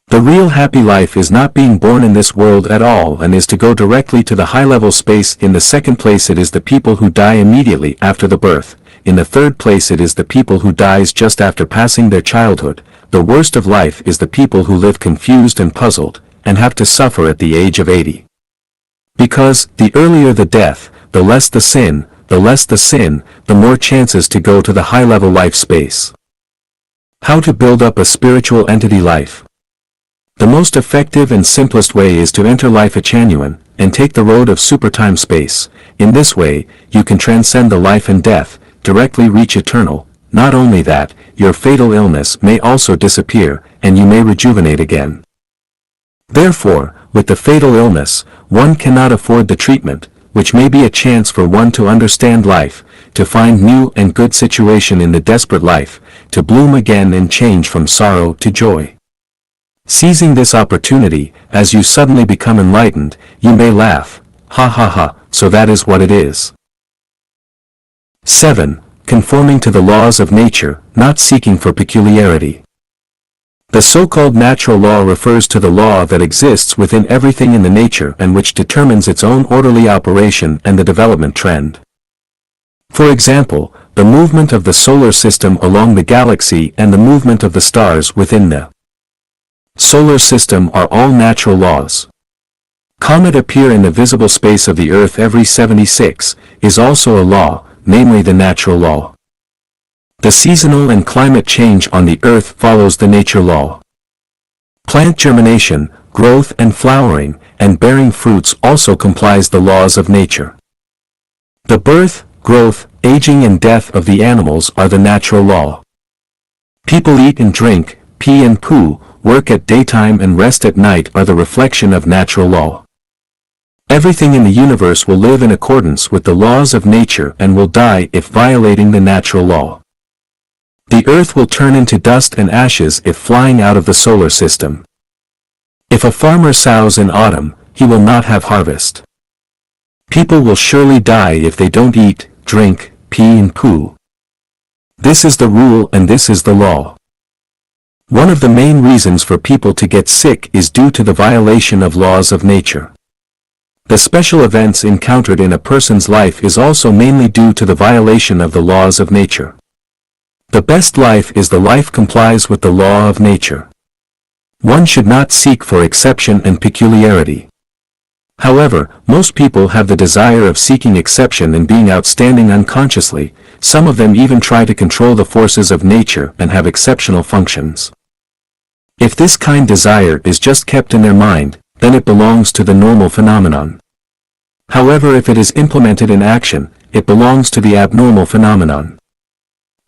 The real happy life is not being born in this world at all and is to go directly to the high-level space. In the second place it is the people who die immediately after the birth. In the third place it is the people who dies just after passing their childhood. The worst of life is the people who live confused and puzzled, and have to suffer at the age of 80. Because, the earlier the death, the less the sin, the more chances to go to the high-level life space. How to build up a spiritual entity life? The most effective and simplest way is to enter life genuine, and take the road of supertime space. In this way, you can transcend the life and death, directly reach eternal. Not only that, your fatal illness may also disappear, and you may rejuvenate again. Therefore, with the fatal illness, one cannot afford the treatment, which may be a chance for one to understand life, to find new and good situation in the desperate life, to bloom again and change from sorrow to joy. Seizing this opportunity, as you suddenly become enlightened, you may laugh, ha ha ha, so that is what it is. 7. Conforming to the laws of nature, not seeking for peculiarity. The so-called natural law refers to the law that exists within everything in the nature and which determines its own orderly operation and the development trend. For example, the movement of the solar system along the galaxy and the movement of the stars within the solar system are all natural laws. Comet appear in the visible space of the Earth every 76, is also a law, namely the natural law. The seasonal and climate change on the Earth follows the nature law. Plant germination, growth and flowering, and bearing fruits also complies the laws of nature. The birth, growth, aging and death of the animals are the natural law. People eat and drink, pee and poo, work at daytime and rest at night are the reflection of natural law. Everything in the universe will live in accordance with the laws of nature and will die if violating the natural law. The Earth will turn into dust and ashes if flying out of the solar system. If a farmer sows in autumn, he will not have harvest. People will surely die if they don't eat, drink, pee and poo. This is the rule and this is the law. One of the main reasons for people to get sick is due to the violation of laws of nature. The special events encountered in a person's life is also mainly due to the violation of the laws of nature. The best life is the life complies with the law of nature. One should not seek for exception and peculiarity. However, most people have the desire of seeking exception and being outstanding unconsciously. Some of them even try to control the forces of nature and have exceptional functions. If this kind desire is just kept in their mind, then it belongs to the normal phenomenon. However, if it is implemented in action, it belongs to the abnormal phenomenon.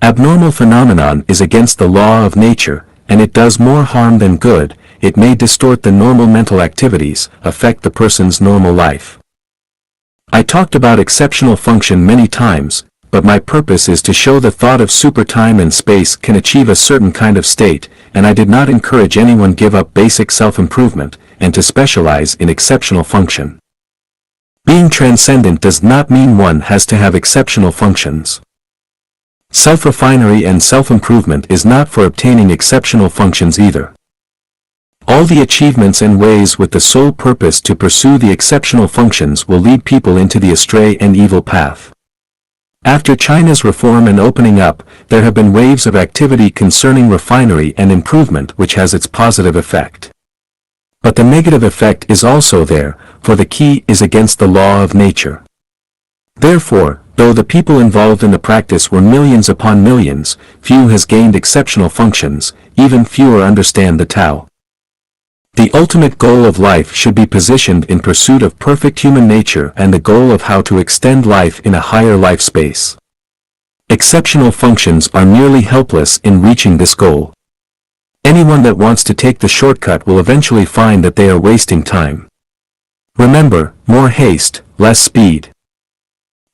Abnormal phenomenon is against the law of nature, and it does more harm than good. it may distort the normal mental activities, affect the person's normal life. I talked about exceptional function many times, but my purpose is to show the thought of super time and space can achieve a certain kind of state, and I did not encourage anyone give up basic self-improvement, and to specialize in exceptional function. Being transcendent does not mean one has to have exceptional functions. Self-refinery and self-improvement is not for obtaining exceptional functions either. All the achievements and ways with the sole purpose to pursue the exceptional functions will lead people into the astray and evil path. After China's reform and opening up, there have been waves of activity concerning refinery and improvement which has its positive effect. But the negative effect is also there, for the key is against the law of nature. Therefore, though the people involved in the practice were millions upon millions, few has gained exceptional functions, even fewer understand the Tao. The ultimate goal of life should be positioned in pursuit of perfect human nature and the goal of how to extend life in a higher life space. Exceptional functions are nearly helpless in reaching this goal. Anyone that wants to take the shortcut will eventually find that they are wasting time. Remember, more haste, less speed.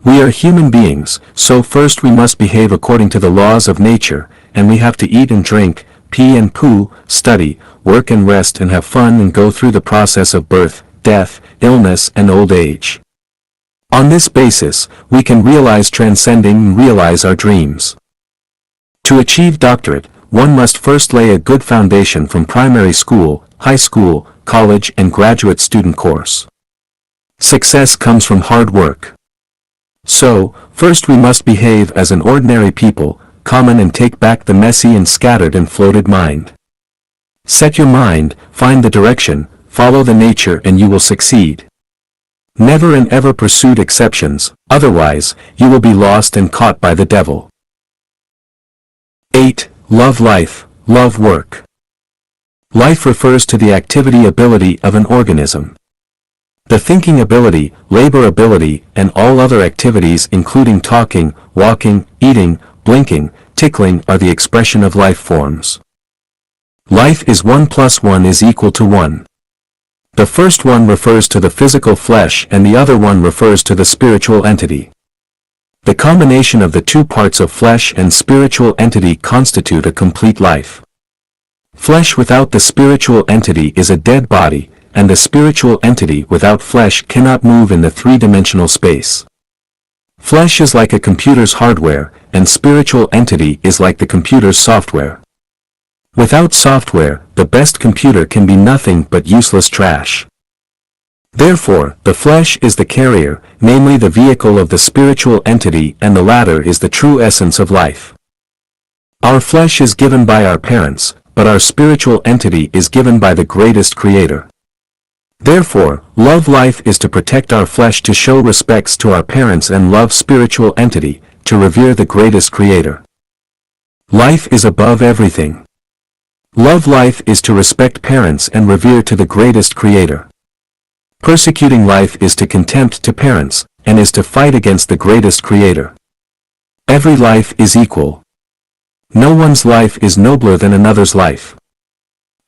We are human beings, so first we must behave according to the laws of nature, and we have to eat and drink, pee and poo, study, work and rest and have fun and go through the process of birth, death, illness and old age. On this basis, we can realize transcending and realize our dreams. To achieve doctorate, one must first lay a good foundation from primary school, high school, college and graduate student course. Success comes from hard work. So, first we must behave as an ordinary people, common and take back the messy and scattered and floated mind. Set your mind, find the direction, follow the nature and you will succeed. Never and ever pursue exceptions, otherwise, you will be lost and caught by the devil. 8. Love life, love work. Life refers to the activity ability of an organism. The thinking ability, labor ability, and all other activities including talking, walking, eating, blinking, tickling are the expression of life forms. Life is 1 + 1 = 1. The first one refers to the physical flesh and the other one refers to the spiritual entity. The combination of the two parts of flesh and spiritual entity constitute a complete life. Flesh without the spiritual entity is a dead body, and the spiritual entity without flesh cannot move in the three-dimensional space. Flesh is like a computer's hardware, and spiritual entity is like the computer's software. Without software, the best computer can be nothing but useless trash. Therefore, the flesh is the carrier, namely the vehicle of the spiritual entity, and the latter is the true essence of life. Our flesh is given by our parents, but our spiritual entity is given by the greatest creator. Therefore, love life is to protect our flesh, to show respects to our parents, and love spiritual entity, to revere the greatest creator. Life is above everything. Love life is to respect parents and revere to the greatest creator. Persecuting life is to contempt to parents, and is to fight against the greatest creator. Every life is equal. No one's life is nobler than another's life.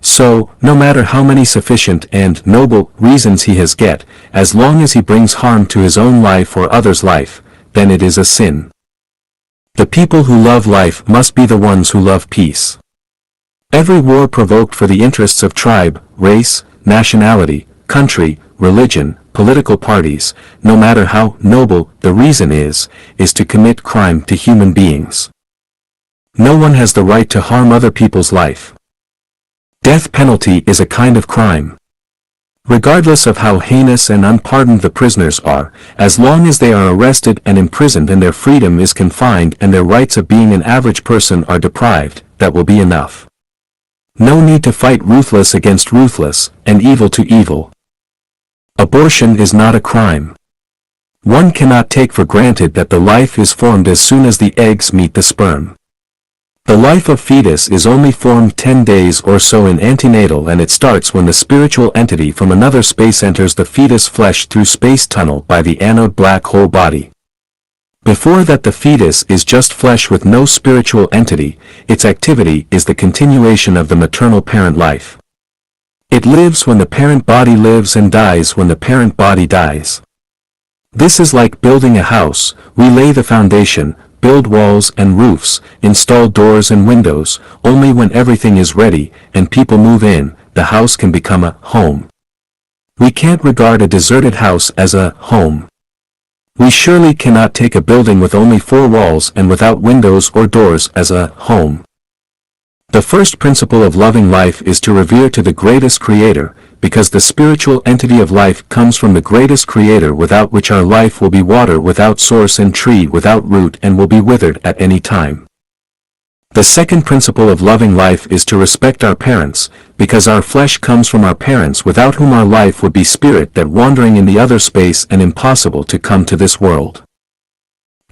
So, no matter how many sufficient and noble reasons he has get, as long as he brings harm to his own life or others' life, then it is a sin. The people who love life must be the ones who love peace. Every war provoked for the interests of tribe, race, nationality, country, religion, political parties, no matter how noble the reason is to commit crime to human beings. No one has the right to harm other people's life. Death penalty is a kind of crime. Regardless of how heinous and unpardoned the prisoners are, as long as they are arrested and imprisoned and their freedom is confined and their rights of being an average person are deprived, that will be enough. No need to fight ruthless against ruthless, and evil to evil. Abortion is not a crime. One cannot take for granted that the life is formed as soon as the eggs meet the sperm. The life of fetus is only formed 10 days or so in antenatal, and it starts when the spiritual entity from another space enters the fetus flesh through space tunnel by the anode black hole body. Before that, the fetus is just flesh with no spiritual entity. Its activity is the continuation of the maternal parent life. It lives when the parent body lives and dies when the parent body dies. This is like building a house. We lay the foundation, build walls and roofs, install doors and windows. Only when everything is ready and people move in, the house can become a home. We can't regard a deserted house as a home. We surely cannot take a building with only 4 walls and without windows or doors as a home. The first principle of loving life is to revere to the greatest Creator, because the spiritual entity of life comes from the greatest Creator, without which our life will be water without source and tree without root and will be withered at any time. The second principle of loving life is to respect our parents, because our flesh comes from our parents, without whom our life would be spirit that wandering in the other space and impossible to come to this world.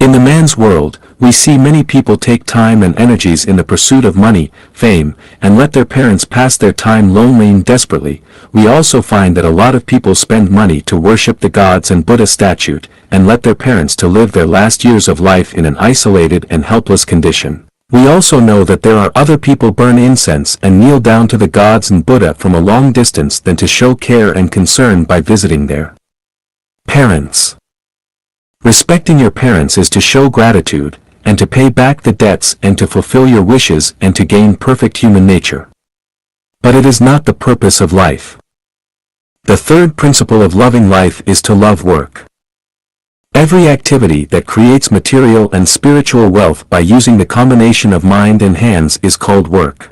In the man's world, we see many people take time and energies in the pursuit of money, fame, and let their parents pass their time lonely and desperately. We also find that a lot of people spend money to worship the gods and Buddha statue, and let their parents to live their last years of life in an isolated and helpless condition. We also know that there are other people burn incense and kneel down to the gods and Buddha from a long distance than to show care and concern by visiting their parents. Respecting your parents is to show gratitude, and to pay back the debts and to fulfill your wishes and to gain perfect human nature. But it is not the purpose of life. The third principle of loving life is to love work. Every activity that creates material and spiritual wealth by using the combination of mind and hands is called work.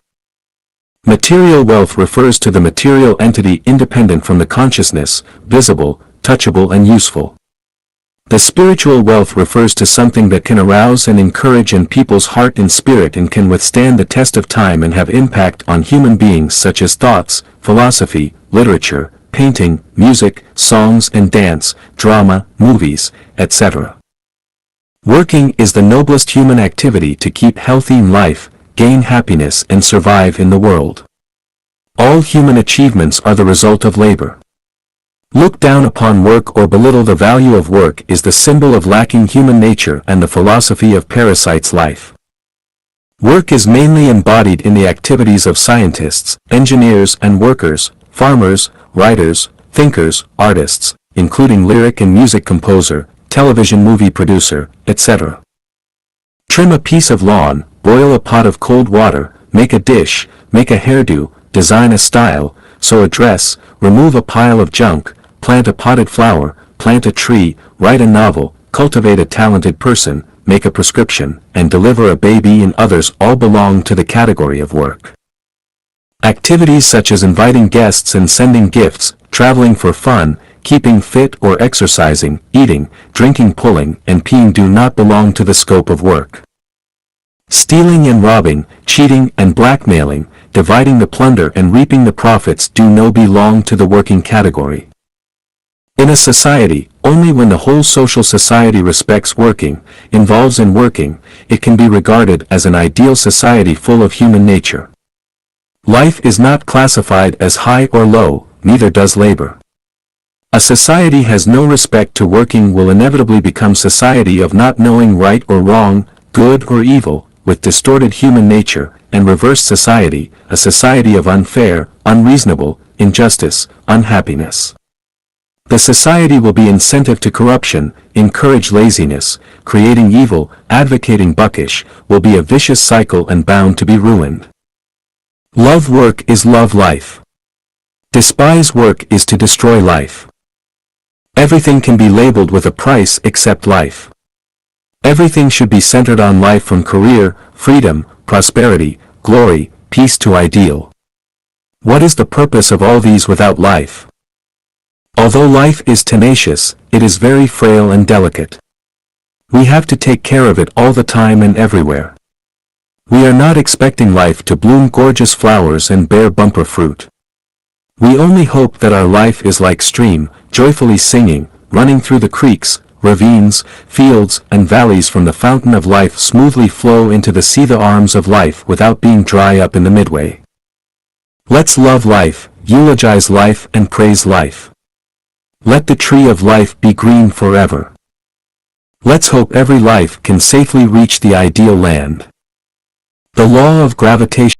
Material wealth refers to the material entity independent from the consciousness, visible, touchable and useful. The spiritual wealth refers to something that can arouse and encourage in people's heart and spirit and can withstand the test of time and have impact on human beings, such as thoughts, philosophy, literature, painting, music, songs and dance, drama, movies, etc. Working is the noblest human activity to keep healthy in life, gain happiness and survive in the world. All human achievements are the result of labor. Look down upon work or belittle the value of work is the symbol of lacking human nature and the philosophy of parasite's life. Work is mainly embodied in the activities of scientists, engineers and workers, farmers, writers, thinkers, artists, including lyric and music composer, television movie producer, etc. Trim a piece of lawn, boil a pot of cold water, make a dish, make a hairdo, design a style, sew a dress, remove a pile of junk, plant a potted flower, plant a tree, write a novel, cultivate a talented person, make a prescription, and deliver a baby and others all belong to the category of work. Activities such as inviting guests and sending gifts, traveling for fun, keeping fit or exercising, eating, drinking, pulling, and peeing do not belong to the scope of work. Stealing and robbing, cheating and blackmailing, dividing the plunder and reaping the profits do not belong to the working category. In a society, only when the whole social society respects working, involves in working, it can be regarded as an ideal society full of human nature. Life is not classified as high or low, neither does labor. A society has no respect to working will inevitably become society of not knowing right or wrong, good or evil, with distorted human nature, and reversed society, a society of unfair, unreasonable, injustice, unhappiness. The society will be incentive to corruption, encourage laziness, creating evil, advocating buckish, will be a vicious cycle and bound to be ruined. Love work is love life. Despise work is to destroy life. Everything can be labeled with a price except life. Everything should be centered on life, from career, freedom, prosperity, glory, peace to ideal. What is the purpose of all these without life? Although life is tenacious, it is very frail and delicate. We have to take care of it all the time and everywhere. We are not expecting life to bloom gorgeous flowers and bear bumper fruit. We only hope that our life is like stream, joyfully singing, running through the creeks, ravines, fields, and valleys from the fountain of life smoothly flow into the sea, the arms of life, without being dry up in the midway. Let's love life, eulogize life and praise life. Let the tree of life be green forever. Let's hope every life can safely reach the ideal land. The law of gravitation